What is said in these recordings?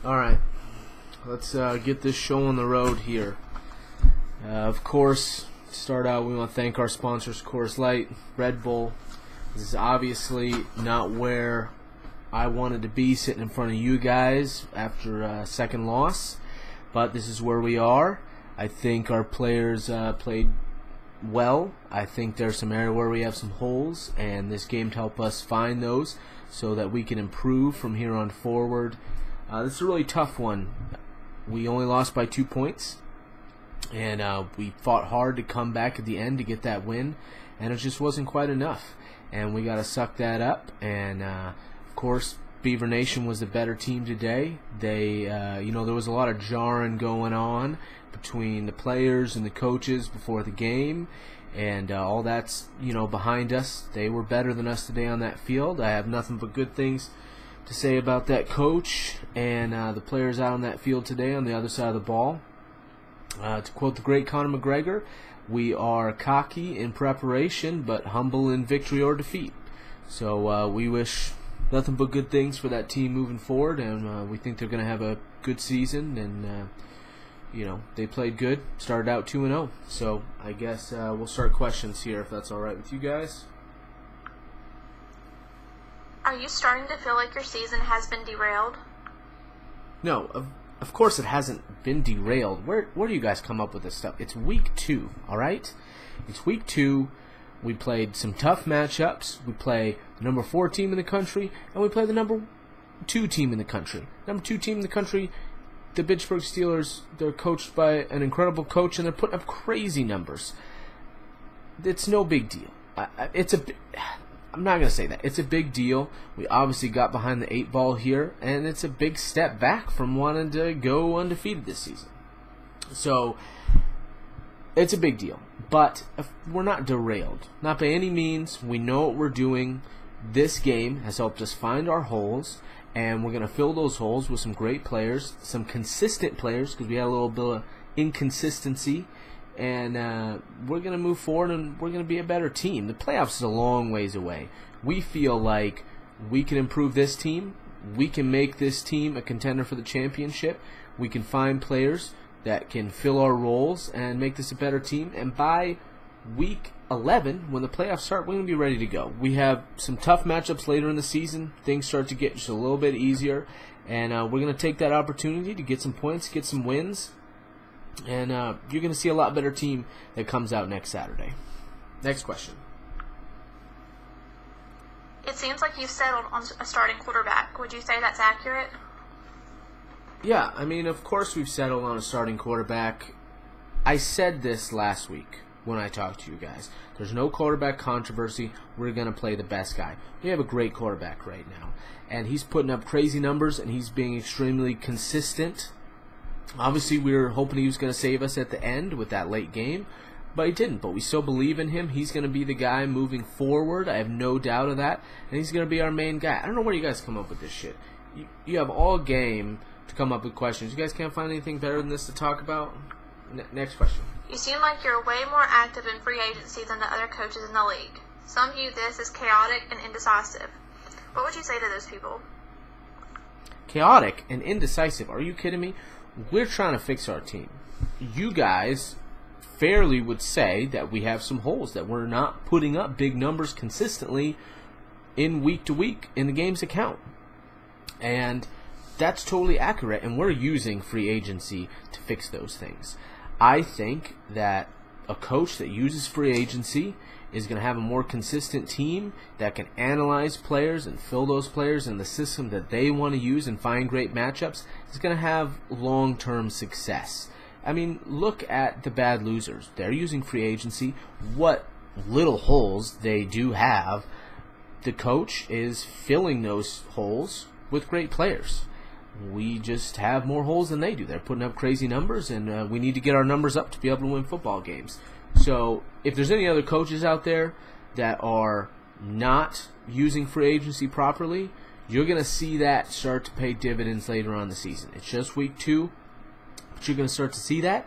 All right, let's get this show on the road here. Of course, to start out, we want to thank our sponsors, Coors Light, Red Bull. This is obviously not where I wanted to be sitting in front of you guys after a second loss, but this is where we are. I think our players played well. I think there's some area where we have some holes, and this game to help us find those so that we can improve from here on forward. This is a really tough one. We only lost by 2 points, and we fought hard to come back at the end to get that win, and it just wasn't quite enough. And we got to suck that up. And of course, Beaver Nation was the better team today. They, there was a lot of jarring going on between the players and the coaches before the game, and all that's behind us. They were better than us today on that field. I have nothing but good things to say about that coach and the players out on that field today on the other side of the ball. To quote the great Conor McGregor, we are cocky in preparation but humble in victory or defeat. So we wish nothing but good things for that team moving forward, and we think they're going to have a good season. And they played good, started out 2-0. So I guess we'll start questions here if that's all right with you guys. Are you starting to feel like your season has been derailed? No, of course it hasn't been derailed. Where do you guys come up with this stuff? It's week 2, all right? It's week 2. We played some tough matchups. We play the number 4 team in the country, and we play the number 2 team in the country. Number 2 team in the country, the Pittsburgh Steelers, they're coached by an incredible coach, and they're putting up crazy numbers. It's no big deal. I'm not going to say that. It's a big deal. We obviously got behind the 8 ball here, and it's a big step back from wanting to go undefeated this season. So, it's a big deal. But we're not derailed. Not by any means. We know what we're doing. This game has helped us find our holes, and we're going to fill those holes with some great players, some consistent players, because we had a little bit of inconsistency. And we're going to move forward, and we're going to be a better team. The playoffs is a long ways away. We feel like we can improve this team. We can make this team a contender for the championship. We can find players that can fill our roles and make this a better team. And by week 11, when the playoffs start, we're going to be ready to go. We have some tough matchups later in the season. Things start to get just a little bit easier. And we're going to take that opportunity to get some points, get some wins. And you're going to see a lot better team that comes out next Saturday. Next question. It seems like you've settled on a starting quarterback. Would you say that's accurate? Yeah, of course we've settled on a starting quarterback. I said this last week when I talked to you guys. There's no quarterback controversy. We're going to play the best guy. We have a great quarterback right now. And he's putting up crazy numbers, and he's being extremely consistent. Obviously, we were hoping he was going to save us at the end with that late game, but he didn't. But we still believe in him. He's going to be the guy moving forward. I have no doubt of that. And he's going to be our main guy. I don't know where you guys come up with this shit. You have all game to come up with questions. You guys can't find anything better than this to talk about? Next question. You seem like you're way more active in free agency than the other coaches in the league. Some view this as chaotic and indecisive. What would you say to those people? Chaotic and indecisive? Are you kidding me? We're trying to fix our team. You guys fairly would say that we have some holes, that we're not putting up big numbers consistently in week to week in the games that count. And that's totally accurate, and we're using free agency to fix those things. I think that a coach that uses free agency is going to have a more consistent team that can analyze players and fill those players in the system that they want to use and find great matchups. Is going to have long-term success. Look at the bad losers. They're using free agency. What little holes they do have, the coach is filling those holes with great players. We just have more holes than they do. They're putting up crazy numbers, and we need to get our numbers up to be able to win football games. So if there's any other coaches out there that are not using free agency properly, you're going to see that start to pay dividends later on in the season. It's just week 2, but you're going to start to see that,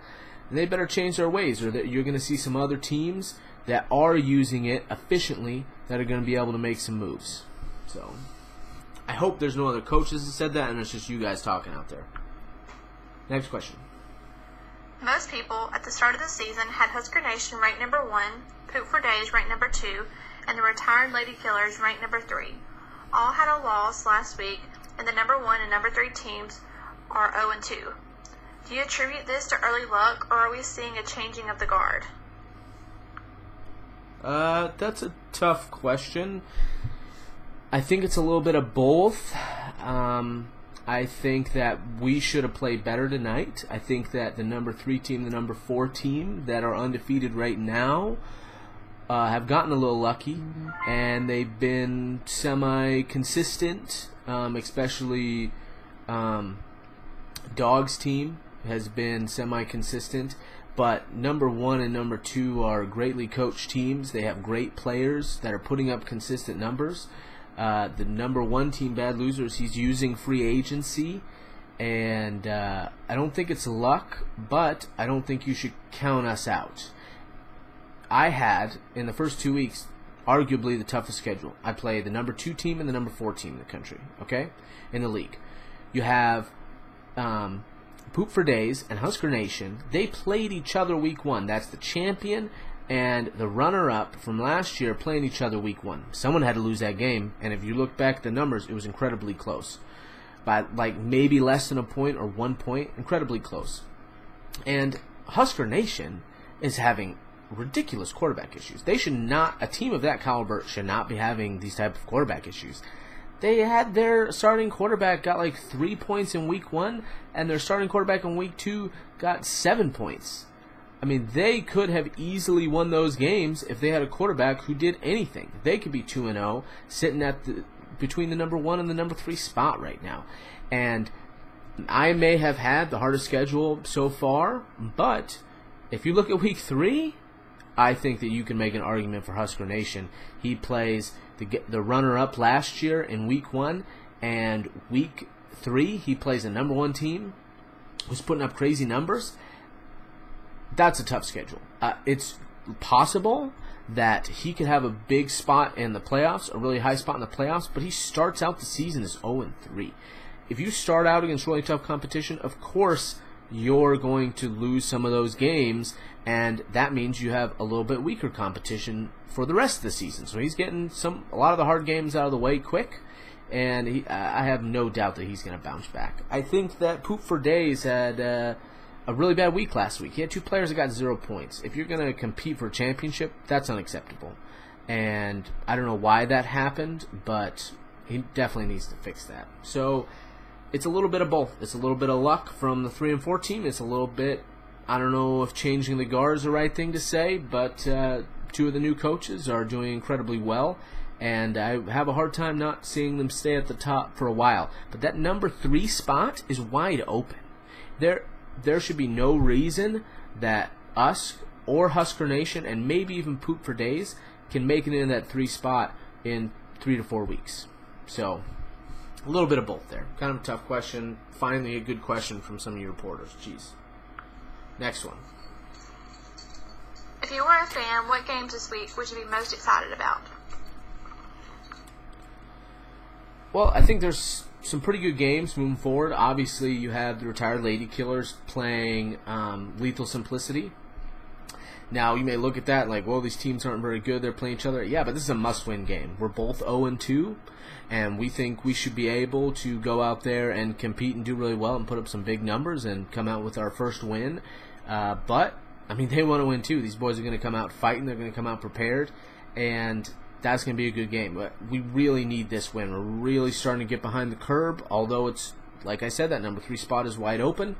and they better change their ways, or that you're going to see some other teams that are using it efficiently that are going to be able to make some moves. So I hope there's no other coaches that said that, and it's just you guys talking out there. Next question. Most people at the start of the season had Husker Nation ranked number 1, Poop for Days ranked number 2, and the Retired Lady Killers ranked number 3. All had a loss last week, and the number 1 and number 3 teams are 0-2. Do you attribute this to early luck, or are we seeing a changing of the guard? That's a tough question. I think it's a little bit of both. I think that we should have played better tonight. I think that the number 3 team, the number 4 team that are undefeated right now have gotten a little lucky, and they've been semi-consistent, especially Dog's team has been semi-consistent. But number 1 and number 2 are greatly coached teams. They have great players that are putting up consistent numbers. The number 1 team, Bad Losers, he's using free agency, and I don't think it's luck, but I don't think you should count us out. I had, in the first 2 weeks, arguably the toughest schedule. I play the number 2 team and the number 4 team in the country, okay, in the league. You have Poop for Days and Husker Nation. They played each other week 1. That's the champion and the runner-up from last year playing each other week 1. Someone had to lose that game, and if you look back at the numbers, it was incredibly close. By like maybe less than a point or 1 point, incredibly close. And Husker Nation is having ridiculous quarterback issues. They should not, a team of that caliber should not be having these type of quarterback issues. They had their starting quarterback got like 3 points in week 1, and their starting quarterback in week 2 got 7 points. I mean, they could have easily won those games if they had a quarterback who did anything. They could be 2-0, sitting at between the number 1 and the number 3 spot right now. And I may have had the hardest schedule so far, but if you look at week 3, I think that you can make an argument for Husker Nation. He plays the runner-up last year in week 1, and week 3 he plays the number 1 team who's putting up crazy numbers. That's a tough schedule. It's possible that he could have a big spot in the playoffs, a really high spot in the playoffs, but he starts out the season as 0-3. If you start out against really tough competition, of course you're going to lose some of those games, and that means you have a little bit weaker competition for the rest of the season. So he's getting a lot of the hard games out of the way quick, and I have no doubt that he's going to bounce back. I think that Poop for Days had a really bad week last week. He had 2 players that got 0 points. If you're going to compete for a championship, that's unacceptable. And I don't know why that happened, but he definitely needs to fix that. So it's a little bit of both. It's a little bit of luck from the 3 and 4 team. It's a little bit, I don't know if changing the guard is the right thing to say, but 2 of the new coaches are doing incredibly well, and I have a hard time not seeing them stay at the top for a while. But that number 3 spot is wide open. There should be no reason that us or Husker Nation and maybe even Poop for Days can make it in that 3 spot in 3 to 4 weeks. So a little bit of both there. Kind of a tough question. Finally a good question from some of you reporters. Jeez. Next one. If you were a fan, what games this week would you be most excited about? Well, I think there's some pretty good games moving forward. Obviously, you have the Retired Lady Killers playing Lethal Simplicity. Now, you may look at that like, well, these teams aren't very good. They're playing each other. Yeah, but this is a must-win game. We're both 0-2, and we think we should be able to go out there and compete and do really well and put up some big numbers and come out with our first win. But, I mean, they want to win too. These boys are going to come out fighting. They're going to come out prepared, and that's going to be a good game. But we really need this win. We're really starting to get behind the curve, although it's, like I said, that number 3 spot is wide open.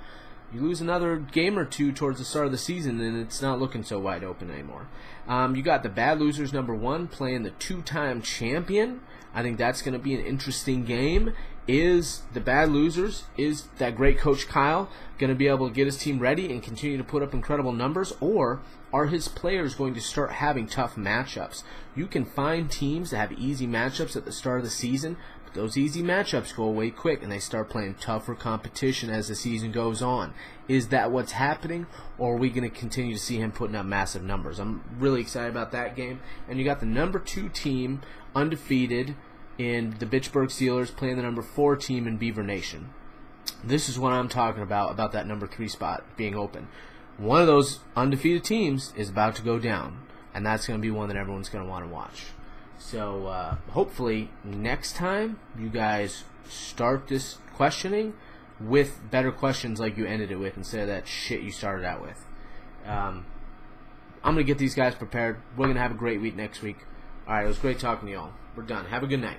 You lose another game or 2 towards the start of the season, and it's not looking so wide open anymore. You got the Bad Losers, number 1, playing the 2-time champion. I think that's going to be an interesting game. Is the Bad Losers, is that great coach Kyle going to be able to get his team ready and continue to put up incredible numbers, or are his players going to start having tough matchups? You can find teams that have easy matchups at the start of the season, but those easy matchups go away quick and they start playing tougher competition as the season goes on. Is that what's happening, or are we going to continue to see him putting up massive numbers? I'm really excited about that game. And you got the number 2 team, undefeated, in the Bitchburg Steelers playing the number 4 team in Beaver Nation. This is what I'm talking about that number 3 spot being open. One of those undefeated teams is about to go down, and that's going to be one that everyone's going to want to watch. So hopefully next time you guys start this questioning with better questions like you ended it with instead of that shit you started out with. I'm going to get these guys prepared. We're going to have a great week next week. All right, it was great talking to you all. We're done. Have a good night.